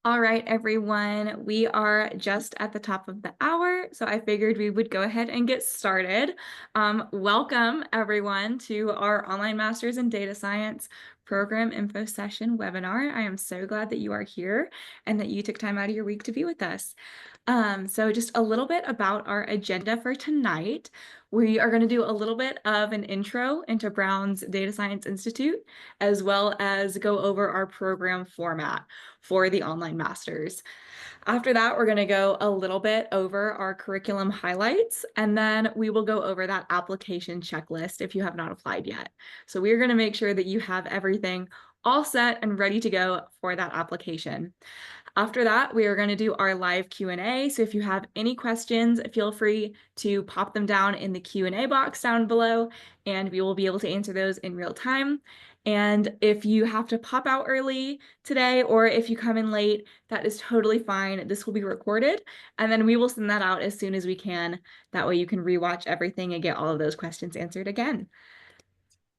All right, everyone, we are just at the top of the hour, so I figured we would go ahead and get started. Welcome, everyone, to our Online Masters in Data Science Program Info Session webinar. I am so glad that you are here and that you took time out of your week to be with us. So just a little bit about our agenda for tonight. We are going to do a little bit of an intro into Brown's Data Science Institute, as well as go over our program format for the online masters. After that, we're going to go a little bit over our curriculum highlights, and then we will go over that application checklist if you have not applied yet. So we're going to make sure that you have everything all set and ready to go for that application. After that, we are going to do our live Q&A. So if you have any questions, feel free to pop them down in the Q&A box down below, and we will be able to answer those in real time. And if you have to pop out early today, or if you come in late, that is totally fine. This will be recorded, and then we will send that out as soon as we can. That way you can rewatch everything and get all of those questions answered again.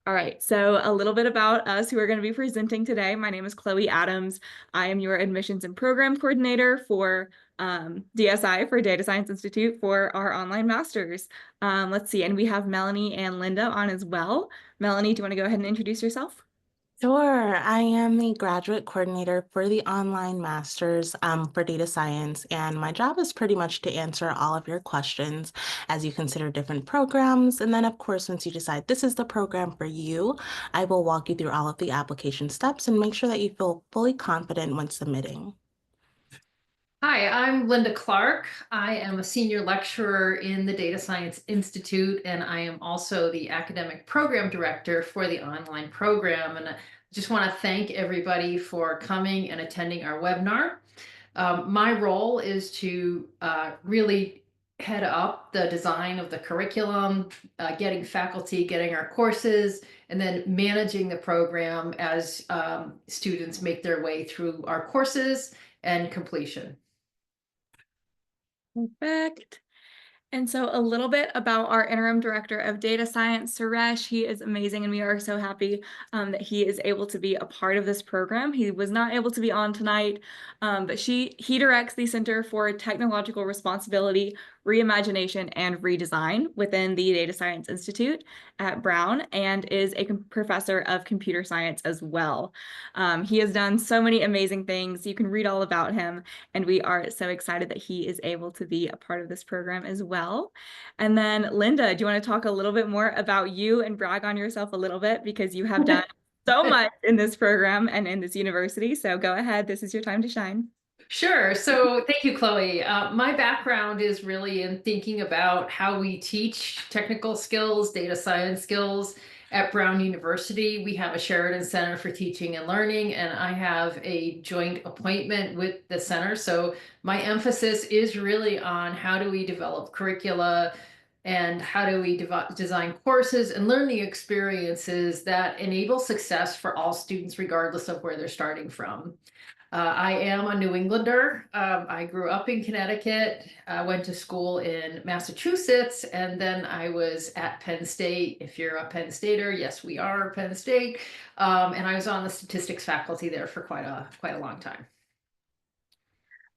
All right, so a little bit about us who are going to be presenting today. My name is Chloe Adams. I am your admissions and program coordinator for DSI, for Data Science Institute, for our online masters. Let's see, and we have Melanie and Linda on as well. Melanie, do you want to go ahead and introduce yourself? Sure. I am the graduate coordinator for the online masters for data science, and my job is pretty much to answer all of your questions as you consider different programs. And then, of course, once you decide this is the program for you, I will walk you through all of the application steps and make sure that you feel fully confident when submitting. Hi, I'm Linda Clark. I am a senior lecturer in the Data Science Institute, and I am also the academic program director for the online program. And I just want to thank everybody for coming and attending our webinar. My role is to really head up the design of the curriculum, getting faculty, getting our courses, and then managing the program as students make their way through our courses and completion. Perfect. And so a little bit about our interim director of data science, Suresh. He is amazing, and we are so happy that he is able to be a part of this program. He was not able to be on tonight, but he directs the Center for Technological Responsibility, Reimagination, and Redesign within the Data Science Institute at Brown, and is a professor of computer science as well. He has done so many amazing things. You can read all about him, and we are so excited that he is able to be a part of this program as well. And then Linda, do you want to talk a little bit more about you and brag on yourself a little bit, because you have done so much in this program and in this university. So go ahead, this is your time to shine. Sure. So thank you, Chloe. My background is really in thinking about how we teach technical skills, data science skills at Brown University. We have a Sheridan Center for Teaching and Learning, and I have a joint appointment with the center. So my emphasis is really on how do we develop curricula and how do we design courses and learning experiences that enable success for all students, regardless of where they're starting from. I am a New Englander. I grew up in Connecticut. I went to school in Massachusetts, and then I was at Penn State. If you're a Penn Stater, yes, we are Penn State. And I was on the statistics faculty there for quite a long time.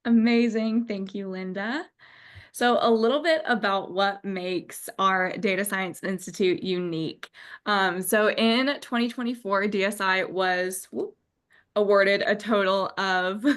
Amazing. Thank you, Linda. So a little bit about what makes our Data Science Institute unique. So in 2024, DSI was awarded a total of, there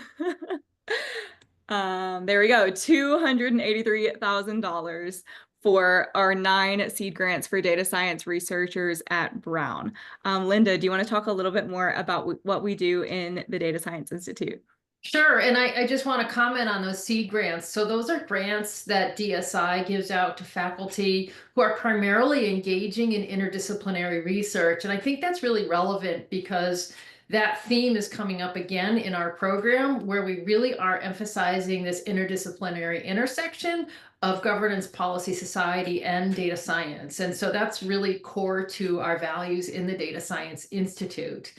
we go, $283,000 for our 9 seed grants for data science researchers at Brown. Linda, do you want to talk a little bit more about what we do in the Data Science Institute? Sure, and I just want to comment on those seed grants. So those are grants that DSI gives out to faculty who are primarily engaging in interdisciplinary research. And I think that's really relevant because that theme is coming up again in our program, where we really are emphasizing this interdisciplinary intersection of governance, policy, society, and data science. And so that's really core to our values in the Data Science Institute.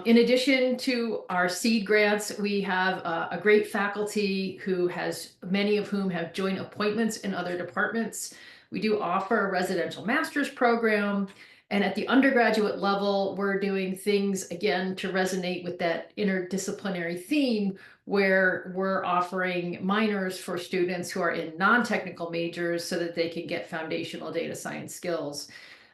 In addition to our seed grants, we have a great faculty many of whom have joint appointments in other departments. We do offer a residential master's program, And at the undergraduate level, we're doing things again to resonate with that interdisciplinary theme, where we're offering minors for students who are in non-technical majors so that they can get foundational data science skills.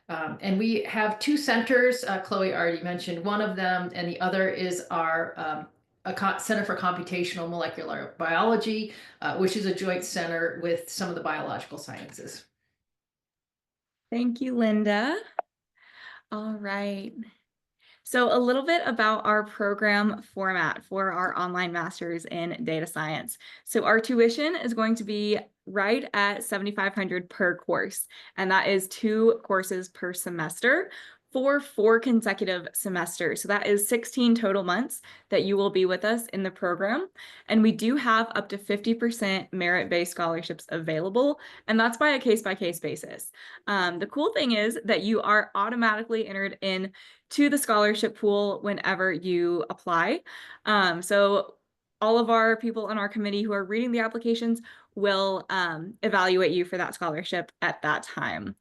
And we have two centers. Chloe already mentioned one of them, and the other is our Center for Computational Molecular Biology, which is a joint center with some of the biological sciences. Thank you, Linda. All right. So a little bit about our program format for our online masters in data science. So our tuition is going to be right at $7,500 per course, and that is 2 courses per semester for 4 consecutive semesters. So that is 16 total months that you will be with us in the program. And we do have up to 50% merit-based scholarships available, and that's by a case-by-case basis. The cool thing is that you are automatically entered in to the scholarship pool whenever you apply. So all of our people on our committee who are reading the applications will evaluate you for that scholarship at that time.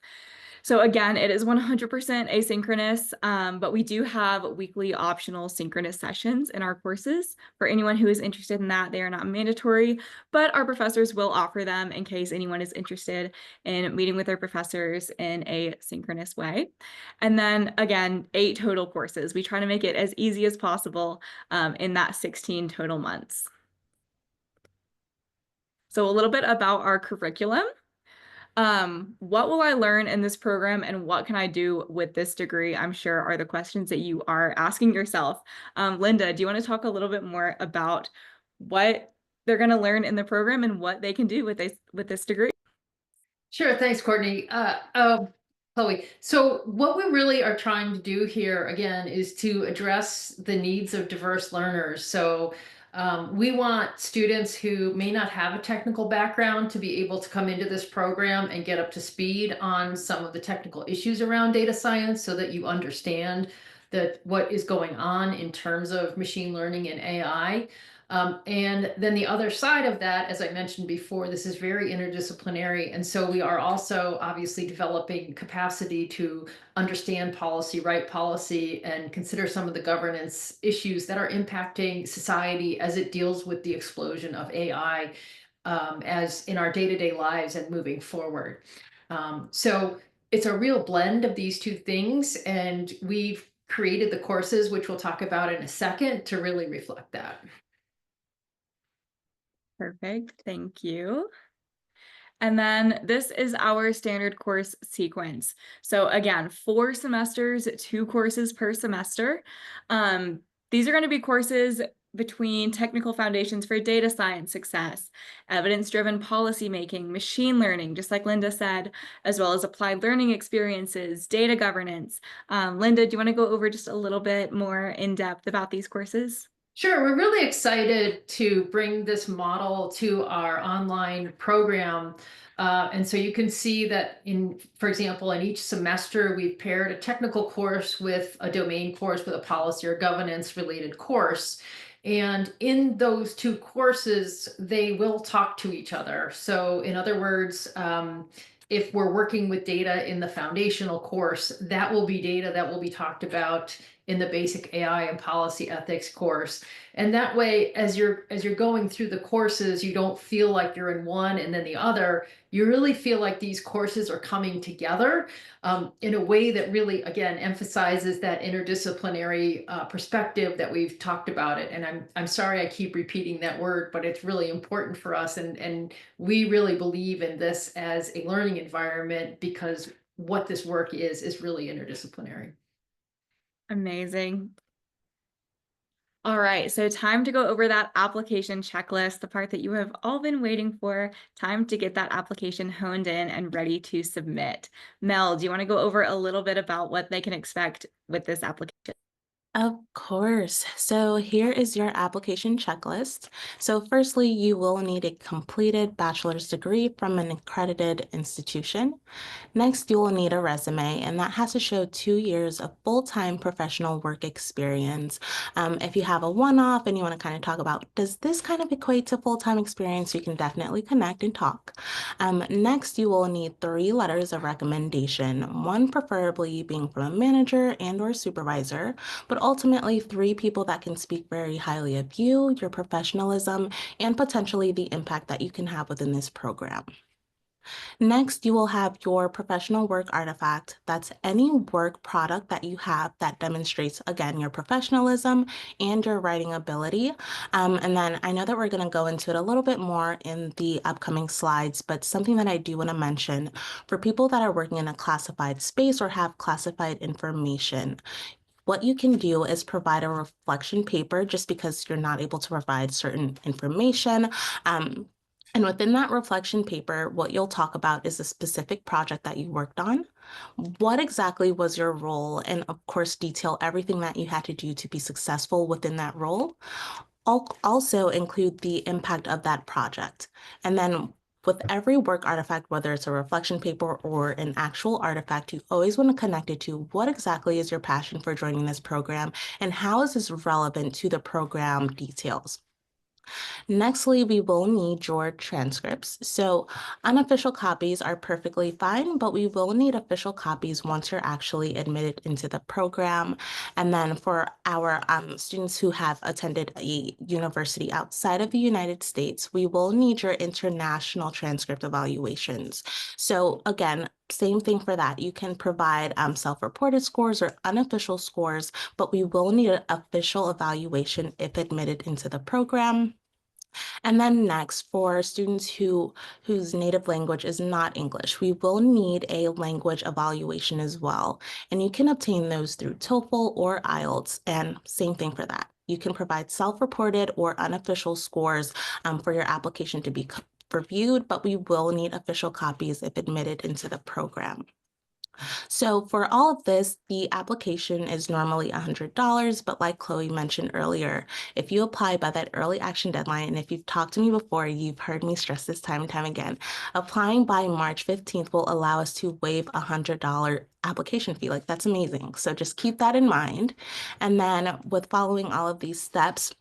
So again, it is 100% asynchronous, but we do have weekly optional synchronous sessions in our courses. For anyone who is interested in that, they are not mandatory, but our professors will offer them in case anyone is interested in meeting with their professors in a synchronous way. And then again, 8 total courses. We try to make it as easy as possible in that 16 total months. So a little bit about our curriculum. What will I learn in this program and what can I do with this degree? I'm sure are the questions that you are asking yourself. Linda, do you want to talk a little bit more about what they're going to learn in the program and what they can do with this degree? Sure, thanks, Courtney. Chloe, so what we really are trying to do here, again, is to address the needs of diverse learners. So we want students who may not have a technical background to be able to come into this program and get up to speed on some of the technical issues around data science so that you understand what is going on in terms of machine learning and AI. And then the other side of that, as I mentioned before, this is very interdisciplinary. And so we are also obviously developing capacity to understand policy, write policy, and consider some of the governance issues that are impacting society as it deals with the explosion of AI as in our day-to-day lives and moving forward. So it's a real blend of these two things. And we've created the courses, which we'll talk about in a second, to really reflect that. Perfect, thank you. And then this is our standard course sequence. So again, 4 semesters, 2 courses per semester. These are going to be courses between technical foundations for data science success, evidence-driven policymaking, machine learning, just like Linda said, as well as applied learning experiences, data governance. Linda, do you want to go over just a little bit more in depth about these courses? Sure, we're really excited to bring this model to our online program. And so you can see that for example, in each semester, we've paired a technical course with a domain course with a policy or governance related course. And in those 2 courses, they will talk to each other. So in other words, if we're working with data in the foundational course, that will be data that will be talked about in the basic AI and policy ethics course. And that way, as you're going through the courses, you don't feel like you're in one and then the other. You really feel like these courses are coming together in a way that really, again, emphasizes that interdisciplinary perspective that we've talked about it. And I'm sorry I keep repeating that word, but it's really important for us. And we really believe in this as a learning environment because what this work is really interdisciplinary. Amazing. All right, so time to go over that application checklist, the part that you have all been waiting for. Time to get that application honed in and ready to submit. Mel, do you want to go over a little bit about what they can expect with this application? Of course. So here is your application checklist. So firstly, you will need a completed bachelor's degree from an accredited institution. Next, you will need a resume, and that has to show 2 years of full-time professional work experience. If you have a one-off and you want to kind of talk about, does this kind of equate to full-time experience, you can definitely connect and talk. Next, you will need 3 letters of recommendation, one preferably being from a manager and or supervisor, but ultimately 3 people that can speak very highly of you, your professionalism, and potentially the impact that you can have within this program. Next, you will have your professional work artifact. That's any work product that you have that demonstrates, again, your professionalism and your writing ability. And then I know that we're going to go into it a little bit more in the upcoming slides, but something that I do want to mention for people that are working in a classified space or have classified information, what you can do is provide a reflection paper just because you're not able to provide certain information. And within that reflection paper, what you'll talk about is a specific project that you worked on. What exactly was your role? And of course, detail everything that you had to do to be successful within that role. Also include the impact of that project. And then with every work artifact, whether it's a reflection paper or an actual artifact, you always want to connect it to what exactly is your passion for joining this program and how is this relevant to the program details. Nextly, we will need your transcripts. So unofficial copies are perfectly fine, but we will need official copies once you're actually admitted into the program. And then for our students who have attended a university outside of the United States, we will need your international transcript evaluations. So again, same thing for that. You can provide self-reported scores or unofficial scores, but we will need an official evaluation if admitted into the program. And then next, for students whose native language is not English, we will need a language evaluation as well. And you can obtain those through TOEFL or IELTS, and same thing for that. You can provide self-reported or unofficial scores for your application to be reviewed, but we will need official copies if admitted into the program. So for all of this, the application is normally $100, but like Chloe mentioned earlier, if you apply by that early action deadline, and if you've talked to me before, you've heard me stress this time and time again, applying by March 15th will allow us to waive a $100 application fee. Like, that's amazing. So just keep that in mind. And then with following all of these steps,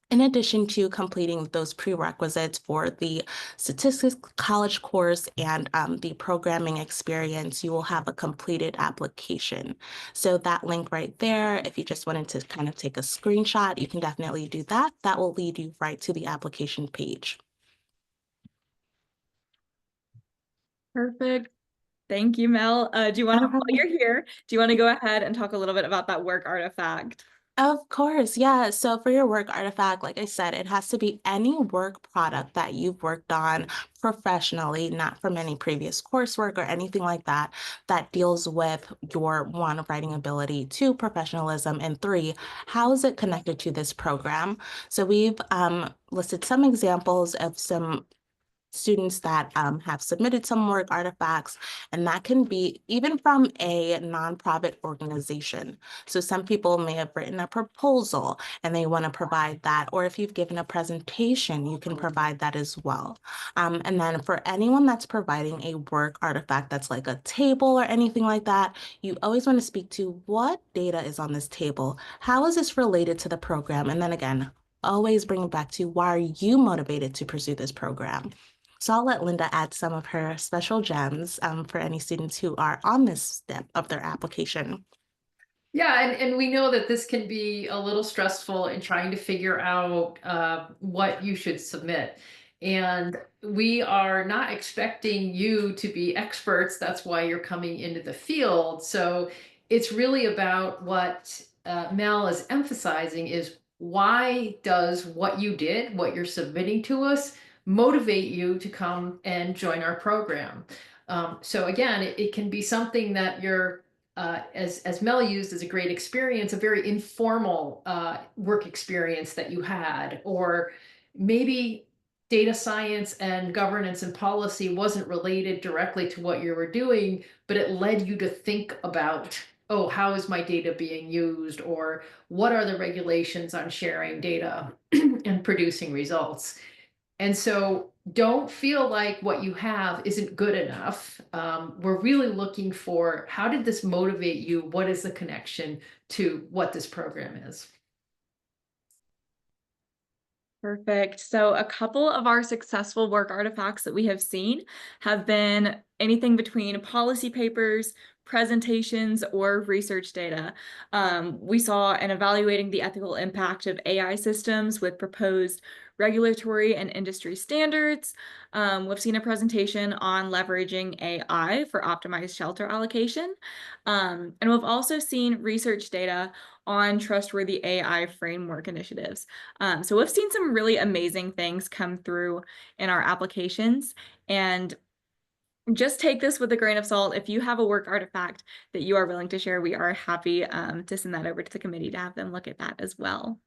in addition to completing those prerequisites for the statistics college course and the programming experience, you will have a completed application. So that link right there, if you just wanted to kind of take a screenshot, you can definitely do that. That will lead you right to the application page. Perfect. Thank you, Mel. Do you want to, while you're here, do you want to go ahead and talk a little bit about that work artifact? Of course, yeah. So for your work artifact, like I said, it has to be any work product that you've worked on professionally, not from any previous coursework or anything like that, that deals with your one, writing ability, two, professionalism, and three, how is it connected to this program? So we've listed some examples of some students that have submitted some work artifacts, and that can be even from a nonprofit organization. So some people may have written a proposal and they want to provide that, or if you've given a presentation, you can provide that as well. And then for anyone that's providing a work artifact that's like a table or anything like that, you always want to speak to what data is on this table. How is this related to the program? And then again, always bring it back to why are you motivated to pursue this program? So I'll let Linda add some of her special gems for any students who are on this step of their application. Yeah, and we know that this can be a little stressful in trying to figure out what you should submit. And we are not expecting you to be experts. That's why you're coming into the field. So it's really about what Mel is emphasizing is why does what you did, what you're submitting to us, motivate you to come and join our program? So again, it can be something that you're as Mel used as a great experience, a very informal work experience that you had, or maybe data science and governance and policy wasn't related directly to what you were doing, but it led you to think about, oh, how is my data being used? Or what are the regulations on sharing data and producing results? And so don't feel like what you have isn't good enough. We're really looking for, how did this motivate you? What is the connection to what this program is? Perfect. So a couple of our successful work artifacts that we have seen have been anything between policy papers, presentations, or research data. We saw in evaluating the ethical impact of AI systems with proposed regulatory and industry standards. We've seen a presentation on leveraging AI for optimized shelter allocation. And we've also seen research data on trustworthy AI framework initiatives. So we've seen some really amazing things come through in our applications, and just take this with a grain of salt. If you have a work artifact that you are willing to share, we are happy to send that over to the committee to have them look at that as well.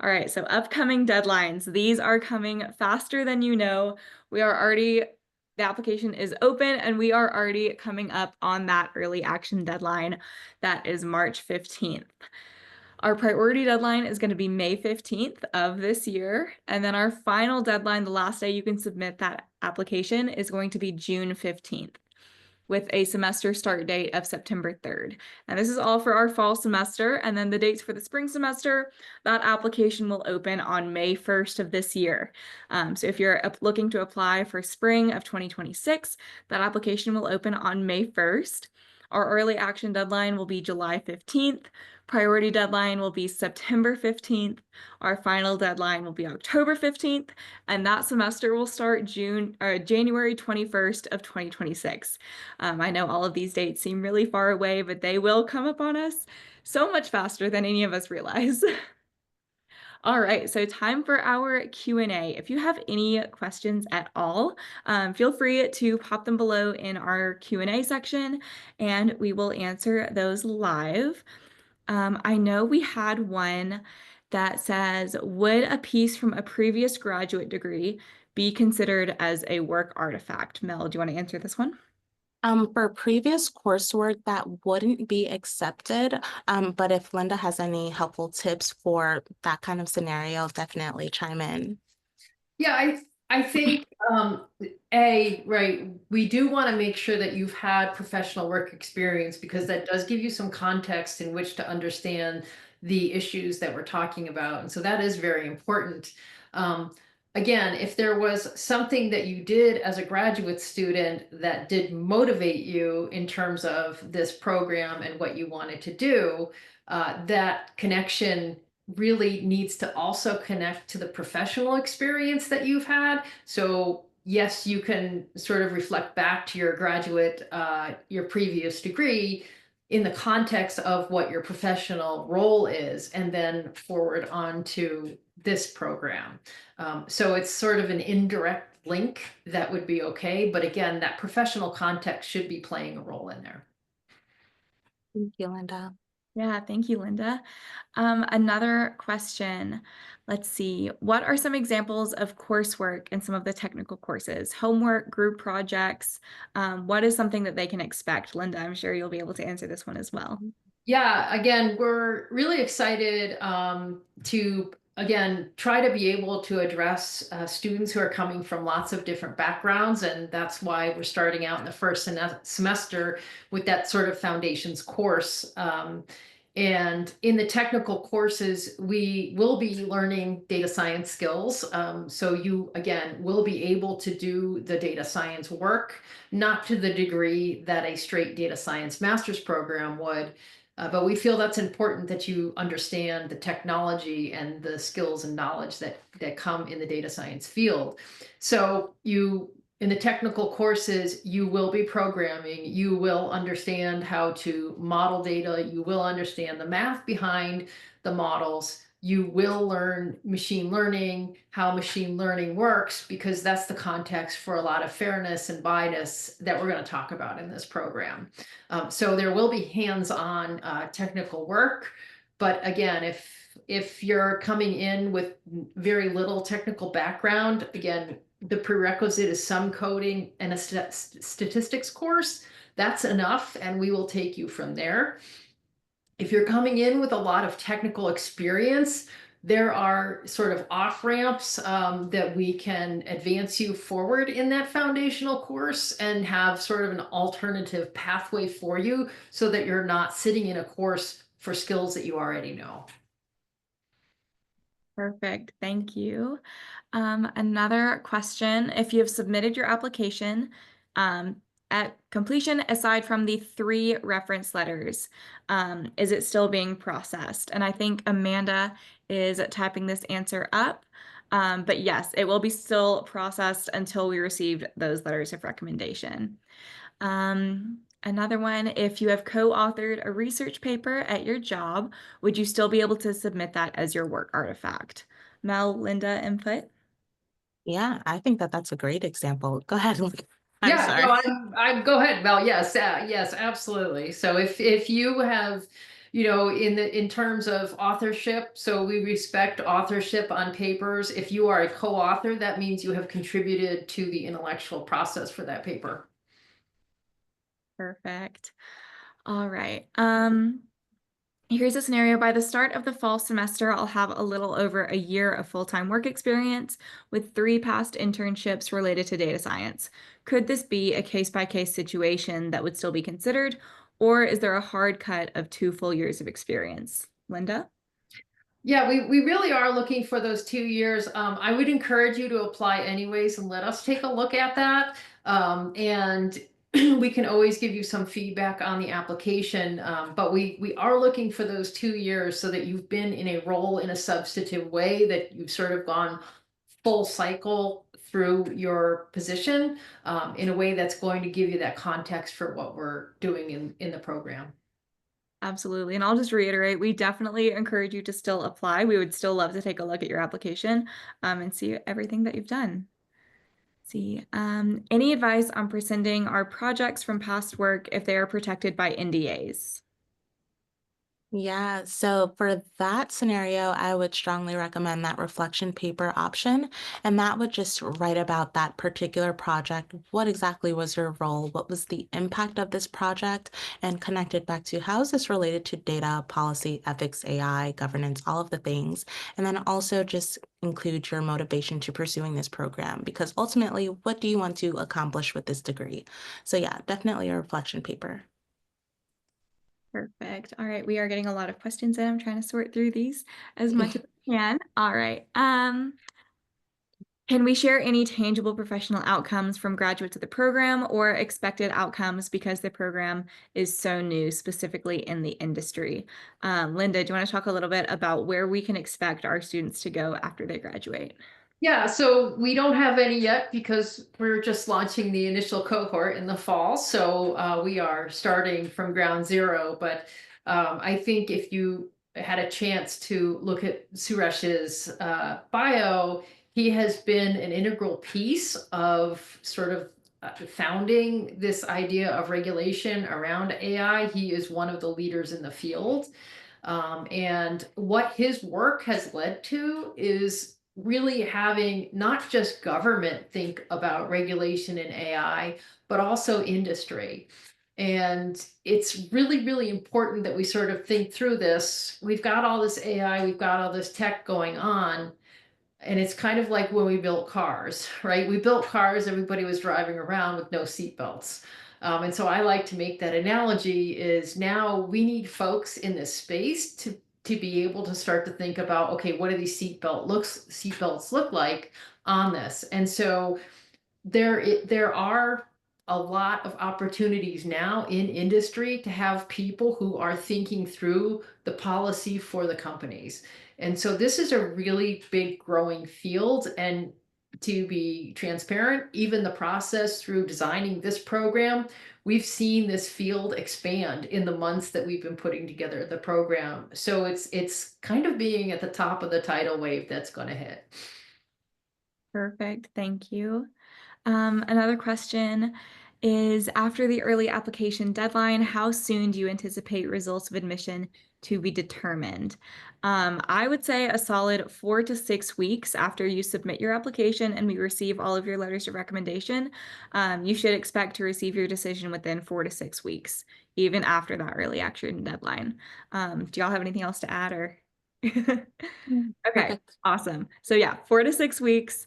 All right, so upcoming deadlines. These are coming faster than you know. The application is open and we are already coming up on that early action deadline. That is March 15th. Our priority deadline is going to be May 15th of this year. And then our final deadline, the last day you can submit that application, is going to be June 15th, with a semester start date of September 3rd. And this is all for our fall semester. And then the dates for the spring semester, that application will open on May 1st of this year. So if you're looking to apply for spring of 2026, that application will open on May 1st. Our early action deadline will be July 15th. Priority deadline will be September 15th. Our final deadline will be October 15th, and that semester will start January 21st of 2026. I know all of these dates seem really far away, but they will come upon us so much faster than any of us realize. All right, so time for our Q&A. If you have any questions at all, feel free to pop them below in our Q&A section, and we will answer those live. I know we had one that says, would a piece from a previous graduate degree be considered as a work artifact? Mel, do you want to answer this one? For previous coursework, that wouldn't be accepted. But if Linda has any helpful tips for that kind of scenario, definitely chime in. Yeah, I think right, we do want to make sure that you've had professional work experience, because that does give you some context in which to understand the issues that we're talking about. And so that is very important. Again, if there was something that you did as a graduate student that did motivate you in terms of this program and what you wanted to do, that connection really needs to also connect to the professional experience that you've had. So yes, you can sort of reflect back to your graduate, your previous degree in the context of what your professional role is, and then forward on to this program. So it's sort of an indirect link that would be okay. But again, that professional context should be playing a role in there. Thank you, Linda. Yeah, thank you, Linda. Another question. Let's see. What are some examples of coursework in some of the technical courses? Homework, group projects? What is something that they can expect? Linda, I'm sure you'll be able to answer this one as well. Yeah, again, we're really excited to, again, try to be able to address students who are coming from lots of different backgrounds. And that's why we're starting out in the first semester with that sort of foundations course. And in the technical courses, we will be learning data science skills. So you, again, will be able to do the data science work, not to the degree that a straight data science master's program would. But we feel that's important, that you understand the technology and the skills and knowledge that come in the data science field. So in the technical courses, you will be programming, you will understand how to model data, you will understand the math behind the models, you will learn machine learning, how machine learning works, because that's the context for a lot of fairness and bias that we're going to talk about in this program. So there will be hands-on technical work, but again, if you're coming in with very little technical background, again, the prerequisite is some coding and a statistics course. that's enough, and we will take you from there. If you're coming in with a lot of technical experience, there are sort of off ramps that we can advance you forward in that foundational course and have sort of an alternative pathway for you so that you're not sitting in a course for skills that you already know. Perfect, thank you. Another question, if you have submitted your application at completion, aside from the 3 reference letters, is it still being processed? And I think Amanda is typing this answer up. But yes, it will be still processed until we receive those letters of recommendation. Another one, if you have co-authored a research paper at your job, would you still be able to submit that as your work artifact? Mel, Linda, input? Yeah, I think that that's a great example. Go ahead. I'm Yeah, sorry. no, I go ahead, Mel. Yes, yes, absolutely. So if you have, in terms of authorship, so we respect authorship on papers. If you are a co-author, that means you have contributed to the intellectual process for that paper. Perfect. All right. Here's a scenario. By the start of the fall semester, I'll have a little over a year of full-time work experience with 3 past internships related to data science. Could this be a case-by-case situation that would still be considered, or is there a hard cut of 2 full years of experience? Linda? Yeah, we really are looking for those 2 years. I would encourage you to apply anyways and let us take a look at that. And we can always give you some feedback on the application. But we are looking for those 2 years so that you've been in a role in a substantive way, that you've sort of gone full cycle through your position in a way that's going to give you that context for what we're doing in the program. Absolutely. And I'll just reiterate, we definitely encourage you to still apply. We would still love to take a look at your application and see everything that you've done. See, any advice on presenting our projects from past work if they are protected by NDAs? Yeah, so for that scenario, I would strongly recommend that reflection paper option. And that would just write about that particular project. What exactly was your role? What was the impact of this project? And connect it back to how is this related to data, policy, ethics, AI, governance, all of the things. And then also just include your motivation to pursuing this program, because ultimately, what do you want to accomplish with this degree? So yeah, definitely a reflection paper. Perfect. All right, we are getting a lot of questions in. I'm trying to sort through these as much as I can. All right. Can we share any tangible professional outcomes from graduates of the program or expected outcomes because the program is so new, specifically in the industry? Linda, do you want to talk a little bit about where we can expect our students to go after they graduate? Yeah, so we don't have any yet because we're just launching the initial cohort in the fall. So we are starting from ground zero. But I think if you had a chance to look at Suresh's bio, he has been an integral piece of sort of founding this idea of regulation around AI. He is one of the leaders in the field. And what his work has led to is really having not just government think about regulation in AI, but also industry. And it's really, really important that we sort of think through this. We've got all this AI, we've got all this tech going on. And it's kind of like when we built cars, right? We built cars, everybody was driving around with no seatbelts. And so I like to make that analogy is now we need folks in this space to be able to start to think about, okay, what do these seatbelts look like on this? And so there are a lot of opportunities now in industry to have people who are thinking through the policy for the companies. And so this is a really big growing field. And to be transparent, even the process through designing this program, we've seen this field expand in the months that we've been putting together the program. So it's kind of being at the top of the tidal wave that's going to hit. Perfect. Thank you. Another question is, after the early application deadline, how soon do you anticipate results of admission to be determined. I would say a solid 4 to 6 weeks after you submit your application and we receive all of your letters of recommendation, you should expect to receive your decision within 4 to 6 weeks, even after that early action deadline. Do y'all have anything else to add or? Okay, Perfect. awesome. So yeah, 4 to 6 weeks,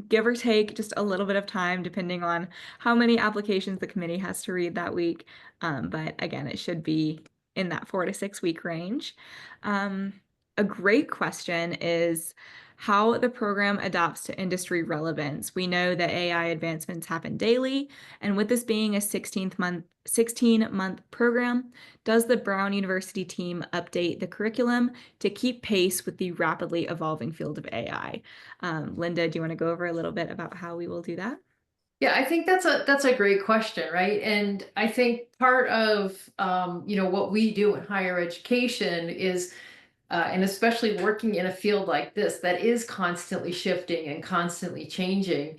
give or take just a little bit of time depending on how many applications the committee has to read that week. But again, it should be in that 4 to 6 week range. A great question is how the program adapts to industry relevance. We know that AI advancements happen daily, and with this being a 16-month program, does the Brown University team update the curriculum to keep pace with the rapidly evolving field of AI? Linda, do you want to go over a little bit about how we will do that? Yeah, I think that's a great question, right? And I think part of what we do in higher education is and especially working in a field like this that is constantly shifting and constantly changing,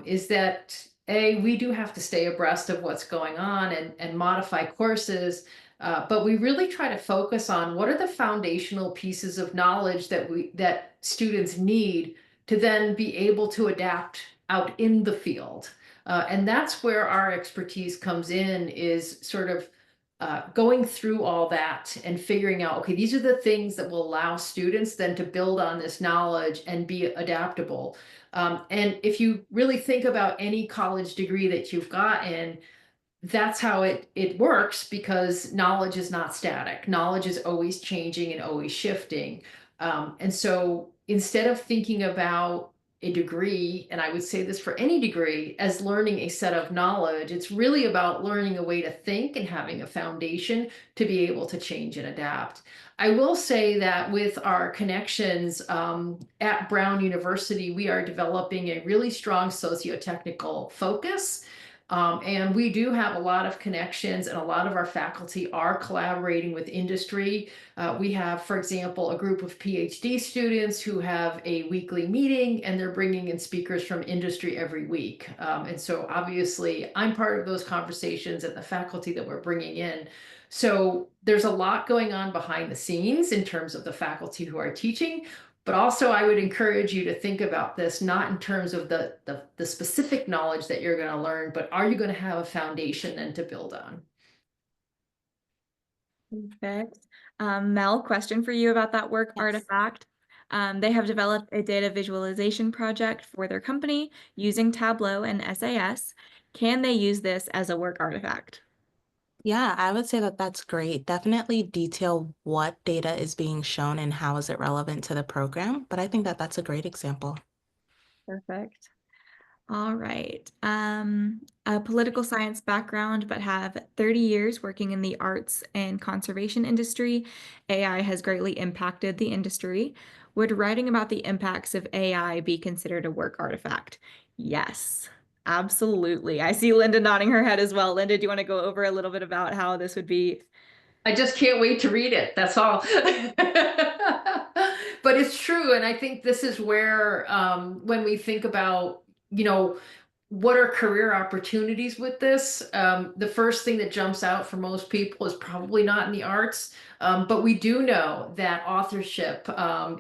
is that we do have to stay abreast of what's going on and modify courses, but we really try to focus on what are the foundational pieces of knowledge that students need to then be able to adapt out in the field. And that's where our expertise comes in, is sort of going through all that and figuring out, okay, these are the things that will allow students then to build on this knowledge and be adaptable. And if you really think about any college degree that you've gotten, that's how it works, because knowledge is not static. Knowledge is always changing and always shifting. And so instead of thinking about a degree, and I would say this for any degree, as learning a set of knowledge, it's really about learning a way to think and having a foundation to be able to change and adapt. I will say that with our connections at Brown University, we are developing a really strong socio-technical focus. And we do have a lot of connections, and a lot of our faculty are collaborating with industry. We have, for example, a group of PhD students who have a weekly meeting, and they're bringing in speakers from industry every week. And so obviously I'm part of those conversations and the faculty that we're bringing in. So there's a lot going on behind the scenes in terms of the faculty who are teaching. But also, I would encourage you to think about this not in terms of the specific knowledge that you're going to learn, but are you going to have a foundation then to build on? Perfect. Mel, question for you about that work Yes. artifact. They have developed a data visualization project for their company using Tableau and SAS. Can they use this as a work artifact? Yeah, I would say that that's great. Definitely detail what data is being shown and how is it relevant to the program. But I think that that's a great example. Perfect. All right. A political science background, but have 30 years working in the arts and conservation industry. AI has greatly impacted the industry. Would writing about the impacts of AI be considered a work artifact? Yes, absolutely. I see Linda nodding her head as well. Linda, do you want to go over a little bit about how this would be? I just can't wait to read it. That's all. But it's true. And I think this is where, when we think about, what are career opportunities with this? The first thing that jumps out for most people is probably not in the arts. But we do know that authorship,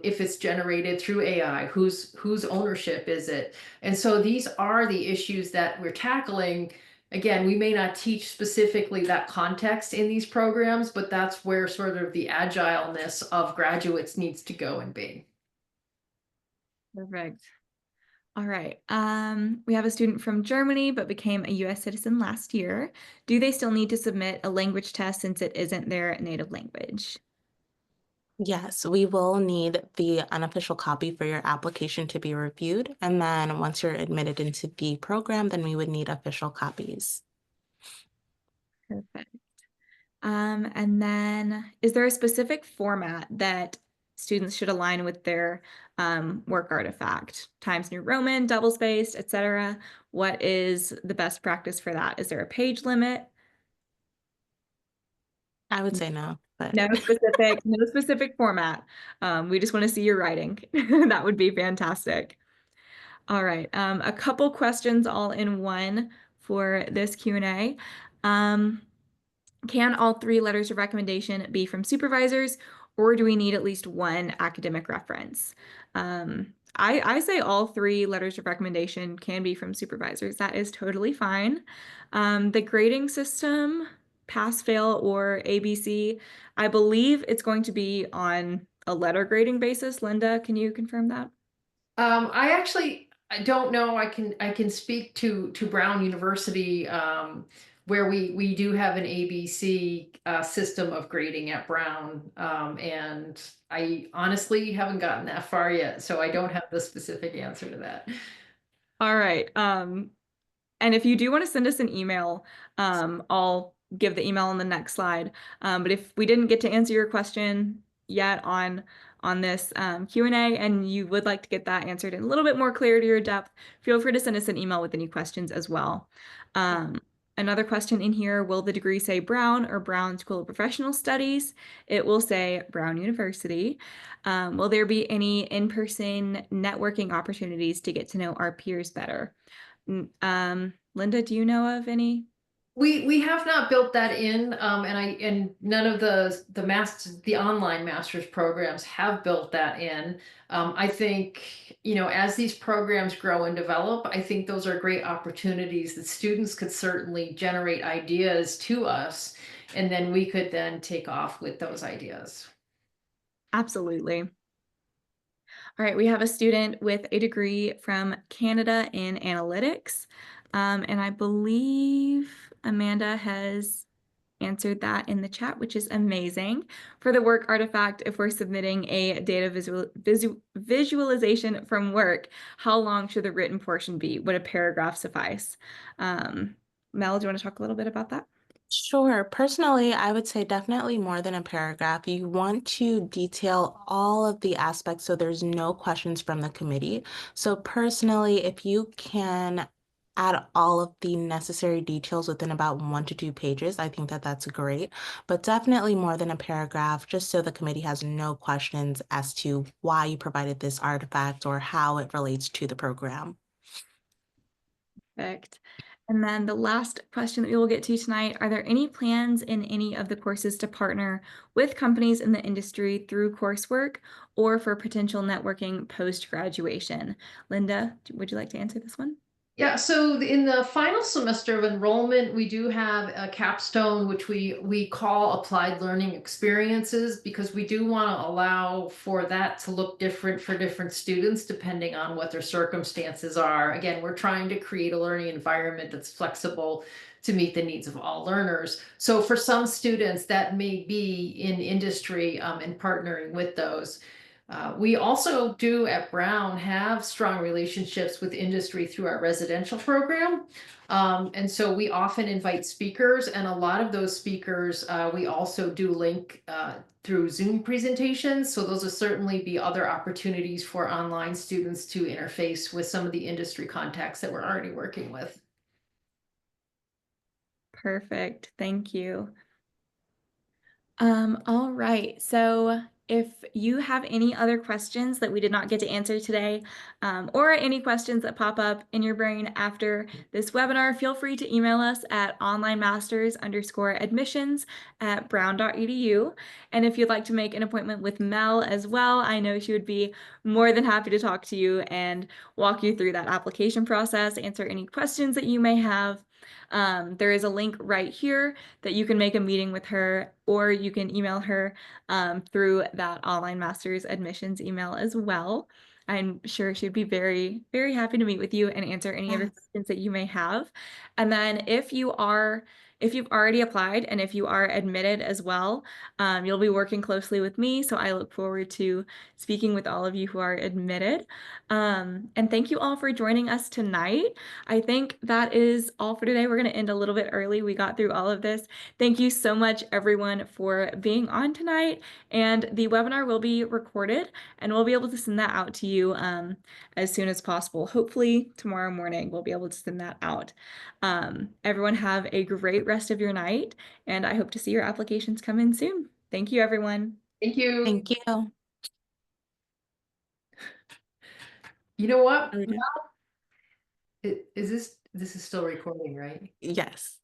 if it's generated through AI, whose ownership is it? And so these are the issues that we're tackling. Again, we may not teach specifically that context in these programs, but that's where sort of the agileness of graduates needs to go and be. Perfect. All right. We have a student from Germany, but became a US citizen last year. Do they still need to submit a language test since it isn't their native language? Yes, we will need the unofficial copy for your application to be reviewed. And then once you're admitted into the program, then we would need official copies. Perfect. And then is there a specific format that students should align with their work artifact? Times New Roman, double-spaced, etc. What is the best practice for that? Is there a page limit? I would say no, but No specific format. We just want to see your writing. That would be fantastic. All right, a couple questions all in one for this Q&A. Can all 3 letters of recommendation be from supervisors, or do we need at least one academic reference? I say all 3 letters of recommendation can be from supervisors. That is totally fine. The grading system, pass, fail, or ABC, I believe it's going to be on a letter grading basis. Linda, can you confirm that? I don't know. I can speak to Brown University, where we do have an ABC system of grading at Brown, and I honestly haven't gotten that far yet, so I don't have the specific answer to that. All right. And if you do want to send us an email, I'll give the email on the next slide. But if we didn't get to answer your question yet on this Q&A and you would like to get that answered in a little bit more clarity or depth, feel free to send us an email with any questions as well. Another question in here, will the degree say Brown or Brown School of Professional Studies? It will say Brown University. Will there be any in-person networking opportunities to get to know our peers better? Linda, do you know of any? We have not built that in, and none of the online master's programs have built that in. I think, as these programs grow and develop, I think those are great opportunities that students could certainly generate ideas to us, and then we could then take off with those ideas. Absolutely. All right, we have a student with a degree from Canada in analytics. And I believe Amanda has answered that in the chat, which is amazing. For the work artifact, if we're submitting a data visualization from work, how long should the written portion be? Would a paragraph suffice? Mel, do you want to talk a little bit about that? Sure. Personally, I would say definitely more than a paragraph. You want to detail all of the aspects so there's no questions from the committee. So personally, if you can add all of the necessary details within about 1 to 2 pages, I think that that's great. But definitely more than a paragraph, just so the committee has no questions as to why you provided this artifact or how it relates to the program. Perfect. And then the last question that we will get to tonight, are there any plans in any of the courses to partner with companies in the industry through coursework or for potential networking post-graduation? Linda, would you like to answer this one? Yeah, so in the final semester of enrollment, we do have a capstone, which we call applied learning experiences, because we do want to allow for that to look different for different students depending on what their circumstances are. Again, we're trying to create a learning environment that's flexible to meet the needs of all learners. So for some students, that may be in industry and partnering with those. We also do at Brown have strong relationships with industry through our residential program. And so we often invite speakers, and a lot of those speakers we also do link through Zoom presentations. So those will certainly be other opportunities for online students to interface with some of the industry contacts that we're already working with. Perfect. Thank you. All right. So if you have any other questions that we did not get to answer today, or any questions that pop up in your brain after this webinar, feel free to email us at onlinemasters_admissions@brown.edu. And if you'd like to make an appointment with Mel as well, I know she would be more than happy to talk to you and walk you through that application process, answer any questions that you may have. There is a link right here that you can make a meeting with her, or you can email her through that online master's admissions email as well. I'm sure she'd be very, very happy to meet with you and answer any other questions that you may have. And then if you've already applied and if you are admitted as well, you'll be working closely with me. So I look forward to speaking with all of you who are admitted. And thank you all for joining us tonight. I think that is all for today. We're going to end a little bit early. We got through all of this. Thank you so much, everyone, for being on tonight. And the webinar will be recorded, and we'll be able to send that out to you as soon as possible. Hopefully tomorrow morning, we'll be able to send that out. Everyone have a great rest of your night, and I hope to see your applications come in soon. Thank you, everyone. Thank you. Thank you. You know what? Okay. Is this is still recording, right? Yes.